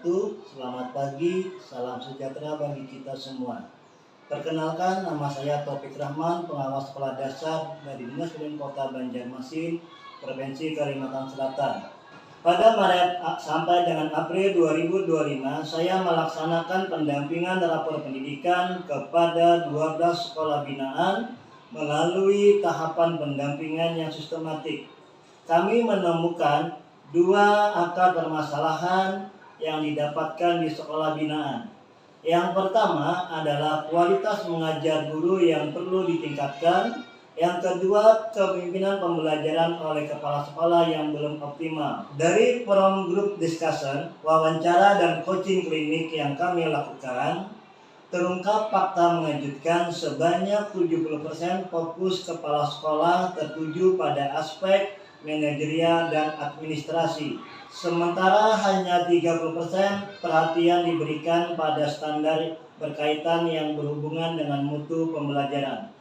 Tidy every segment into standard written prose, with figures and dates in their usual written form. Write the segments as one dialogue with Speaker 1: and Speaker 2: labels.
Speaker 1: wabarakatuh. Selamat pagi, salam sejahtera bagi kita semua. Perkenalkan, nama saya Taufik Rahman, pengawas sekolah dasar dari Dinas Pendidikan Kota Banjarmasin, Provinsi Kalimantan Selatan. Pada Maret sampai dengan April 2025, saya melaksanakan pendampingan rapor pendidikan kepada 12 sekolah binaan melalui tahapan pendampingan yang sistematik. Kami menemukan 2 akar permasalahan yang didapatkan di sekolah binaan. Yang pertama adalah kualitas mengajar guru yang perlu ditingkatkan. Yang kedua, kepemimpinan pembelajaran oleh kepala sekolah yang belum optimal. Dari forum group discussion, wawancara dan coaching klinik yang kami lakukan, terungkap fakta mengejutkan sebanyak 70% fokus kepala sekolah tertuju pada aspek manajerial dan administrasi. Sementara hanya 30% perhatian diberikan pada standar berkaitan yang berhubungan dengan mutu pembelajaran.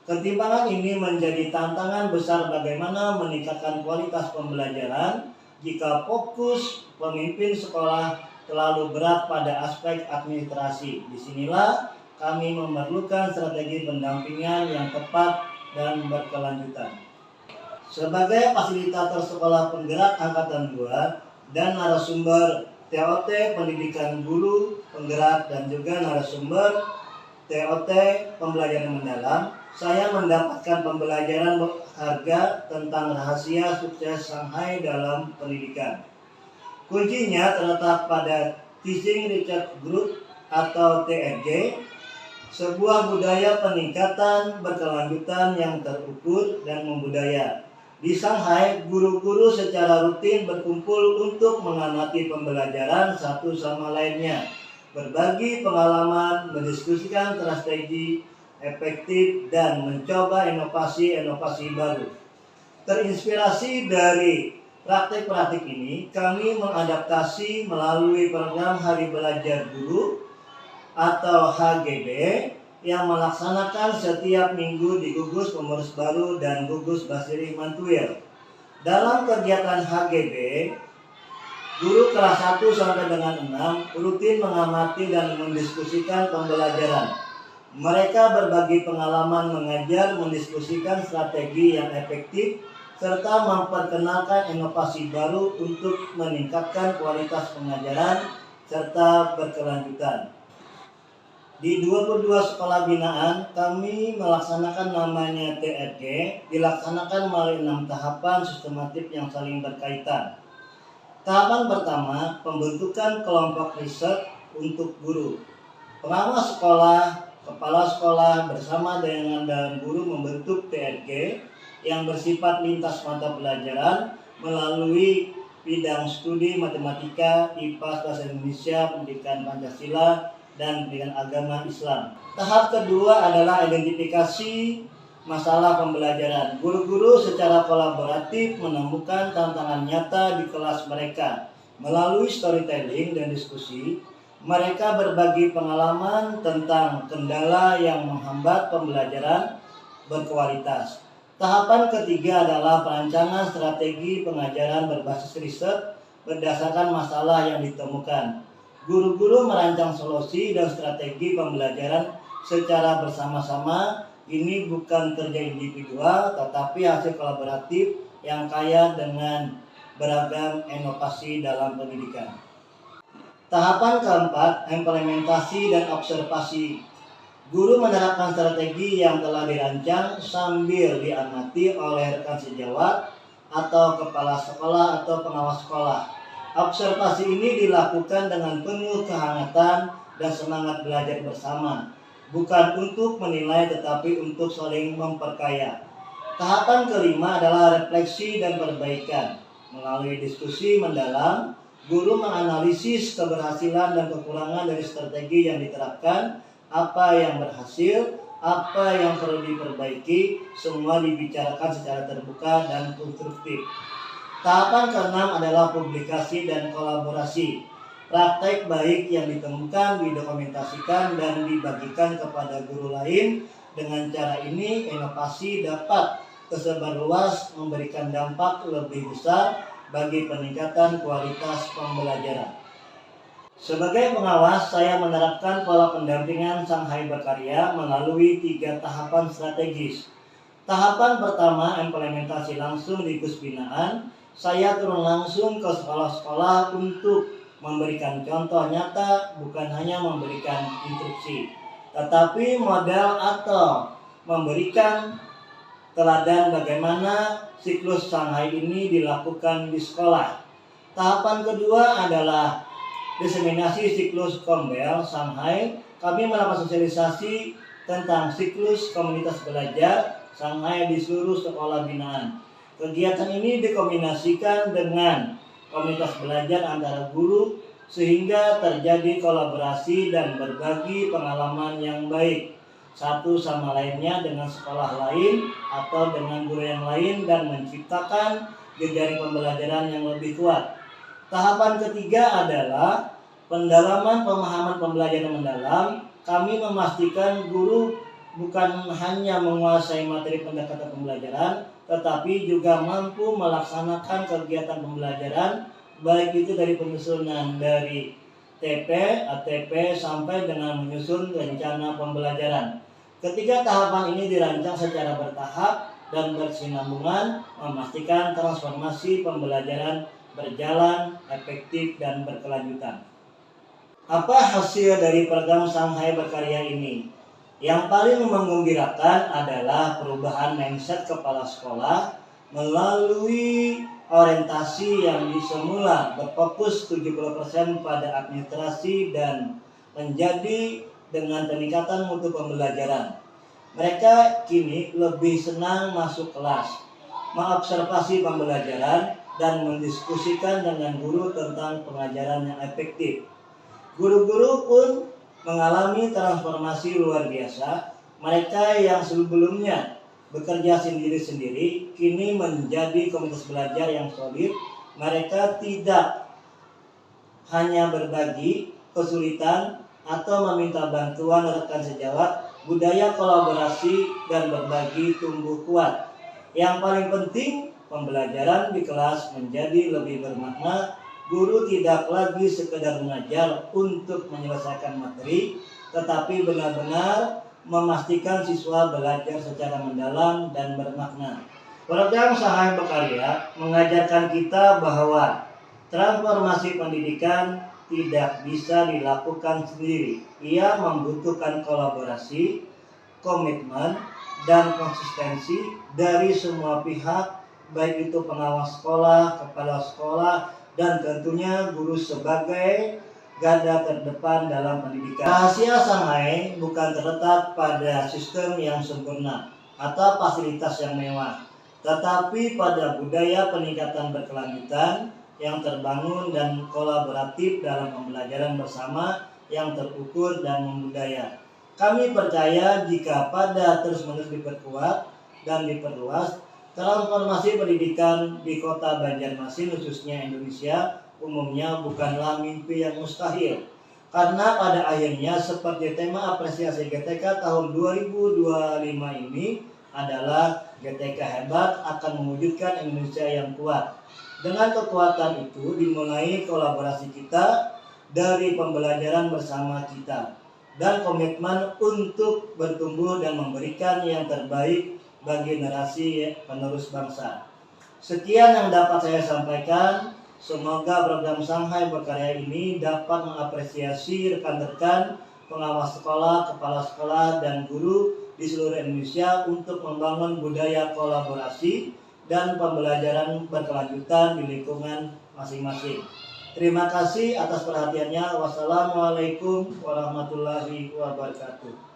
Speaker 1: Ketimpangan ini menjadi tantangan besar bagaimana meningkatkan kualitas pembelajaran jika fokus pemimpin sekolah terlalu berat pada aspek administrasi. Disinilah kami memerlukan strategi pendampingan yang tepat dan berkelanjutan. Sebagai fasilitator sekolah penggerak angkatan 2 dan narasumber TOT pendidikan guru penggerak dan juga narasumber TOT pembelajaran mendalam, saya mendapatkan pembelajaran berharga tentang rahasia sukses Shanghai dalam pendidikan. Kuncinya terletak pada Teaching Research Group atau TRG, sebuah budaya peningkatan berkelanjutan yang terukur dan membudaya. Di Shanghai, guru-guru secara rutin berkumpul untuk mengamati pembelajaran satu sama lainnya, berbagi pengalaman, mendiskusikan strategi efektif, dan mencoba inovasi-inovasi baru. Terinspirasi dari praktik-praktik ini, kami mengadaptasi melalui program Hari Belajar Guru atau HGB yang melaksanakan setiap minggu di Gugus Pengurus Baru dan Gugus Basiri Mantuil. Dalam kegiatan HGB, guru kelas 1 sampai dengan 6 rutin mengamati dan mendiskusikan pembelajaran. Mereka berbagi pengalaman mengajar, mendiskusikan strategi yang efektif, serta memperkenalkan inovasi baru untuk meningkatkan kualitas pengajaran serta berkelanjutan. Di 22 sekolah binaan, kami melaksanakan namanya TRG, dilaksanakan melalui 6 tahapan sistematik yang saling berkaitan. Tahapan pertama, pembentukan kelompok riset untuk guru. Pengawas sekolah, kepala sekolah bersama dengan dalam guru membentuk TRG yang bersifat lintas mata pelajaran melalui bidang studi matematika, IPA, bahasa Indonesia, pendidikan Pancasila, dan pendidikan agama Islam. Tahap kedua adalah identifikasi masalah pembelajaran. Guru-guru secara kolaboratif menemukan tantangan nyata di kelas mereka. Melalui storytelling dan diskusi, mereka berbagi pengalaman tentang kendala yang menghambat pembelajaran berkualitas. Tahapan ketiga adalah perancangan strategi pengajaran berbasis riset berdasarkan masalah yang ditemukan. Guru-guru merancang solusi dan strategi pembelajaran secara bersama-sama. Ini bukan kerja individual, tetapi hasil kolaboratif yang kaya dengan beragam inovasi dalam pendidikan. Tahapan keempat, implementasi dan observasi. Guru menerapkan strategi yang telah dirancang sambil diamati oleh rekan sejawat atau kepala sekolah atau pengawas sekolah. Observasi ini dilakukan dengan penuh kehangatan dan semangat belajar bersama, bukan untuk menilai tetapi untuk saling memperkaya. Tahapan kelima adalah refleksi dan perbaikan. Melalui diskusi mendalam, guru menganalisis keberhasilan dan kekurangan dari strategi yang diterapkan, apa yang berhasil, apa yang perlu diperbaiki, semua dibicarakan secara terbuka dan konstruktif. Tahapan keenam adalah publikasi dan kolaborasi. Praktek baik yang ditemukan didokumentasikan dan dibagikan kepada guru lain. Dengan cara ini, inovasi dapat tersebar luas, memberikan dampak lebih besar bagi peningkatan kualitas pembelajaran. Sebagai pengawas, saya menerapkan pola pendampingan Shanghai Berkarya melalui 3 tahapan strategis. Tahapan pertama, implementasi langsung di Puspinaan. Saya turun langsung ke sekolah-sekolah untuk memberikan contoh nyata, bukan hanya memberikan instruksi, tetapi model atau memberikan teladan bagaimana siklus Shanghai ini dilakukan di sekolah. Tahapan kedua adalah diseminasi siklus Kombel Shanghai. Kami melakukan sosialisasi tentang siklus komunitas belajar Shanghai di seluruh sekolah binaan. Kegiatan ini dikombinasikan dengan komunitas belajar antara guru sehingga terjadi kolaborasi dan berbagi pengalaman yang baik satu sama lainnya dengan sekolah lain atau dengan guru yang lain dan menciptakan jejaring pembelajaran yang lebih kuat. Tahapan ketiga adalah pendalaman pemahaman pembelajaran mendalam. Kami memastikan guru bukan hanya menguasai materi pendekatan pembelajaran, tetapi juga mampu melaksanakan kegiatan pembelajaran, baik itu dari penyusunan dari TP, ATP, sampai dengan menyusun rencana pembelajaran. Ketiga tahapan ini dirancang secara bertahap dan bersinambungan, memastikan transformasi pembelajaran berjalan, efektif, dan berkelanjutan. Apa hasil dari program Shanghai Berkarya ini? Yang paling menggembirakan adalah perubahan mindset kepala sekolah melalui orientasi yang semula berfokus 70% pada administrasi dan menjadi dengan peningkatan mutu pembelajaran. Mereka kini lebih senang masuk kelas, mengobservasi pembelajaran, dan mendiskusikan dengan guru tentang pengajaran yang efektif. Guru-guru pun mengalami transformasi luar biasa. Mereka yang sebelumnya bekerja sendiri-sendiri kini menjadi komunitas belajar yang solid. Mereka tidak hanya berbagi kesulitan atau meminta bantuan rekan sejawat. Budaya kolaborasi dan berbagi tumbuh kuat. Yang paling penting, pembelajaran di kelas menjadi lebih bermakna. Guru tidak lagi sekedar mengajar untuk menyelesaikan materi, tetapi benar-benar memastikan siswa belajar secara mendalam dan bermakna. Program Shanghai Berkarya mengajarkan kita bahwa transformasi pendidikan tidak bisa dilakukan sendiri. Ia membutuhkan kolaborasi, komitmen, dan konsistensi dari semua pihak, baik itu pengawas sekolah, kepala sekolah, dan tentunya guru sebagai garda terdepan dalam pendidikan. Rahasia Shanghai bukan terletak pada sistem yang sempurna atau fasilitas yang mewah, tetapi pada budaya peningkatan berkelanjutan yang terbangun dan kolaboratif dalam pembelajaran bersama yang terukur dan membudaya. Kami percaya jika pada terus-menerus diperkuat dan diperluas, transformasi pendidikan di Kota Banjarmasin khususnya Indonesia umumnya bukanlah mimpi yang mustahil. Karena pada akhirnya seperti tema apresiasi GTK tahun 2025 ini adalah GTK hebat akan mewujudkan Indonesia yang kuat. Dengan kekuatan itu dimulai kolaborasi kita dari pembelajaran bersama kita dan komitmen untuk bertumbuh dan memberikan yang terbaik bagi generasi penerus bangsa. Sekian yang dapat saya sampaikan. Semoga program Shanghai Berkarya ini dapat mengapresiasi rekan-rekan pengawas sekolah, kepala sekolah, dan guru di seluruh Indonesia untuk membangun budaya kolaborasi dan pembelajaran berkelanjutan di lingkungan masing-masing. Terima kasih atas perhatiannya. Wassalamualaikum warahmatullahi wabarakatuh.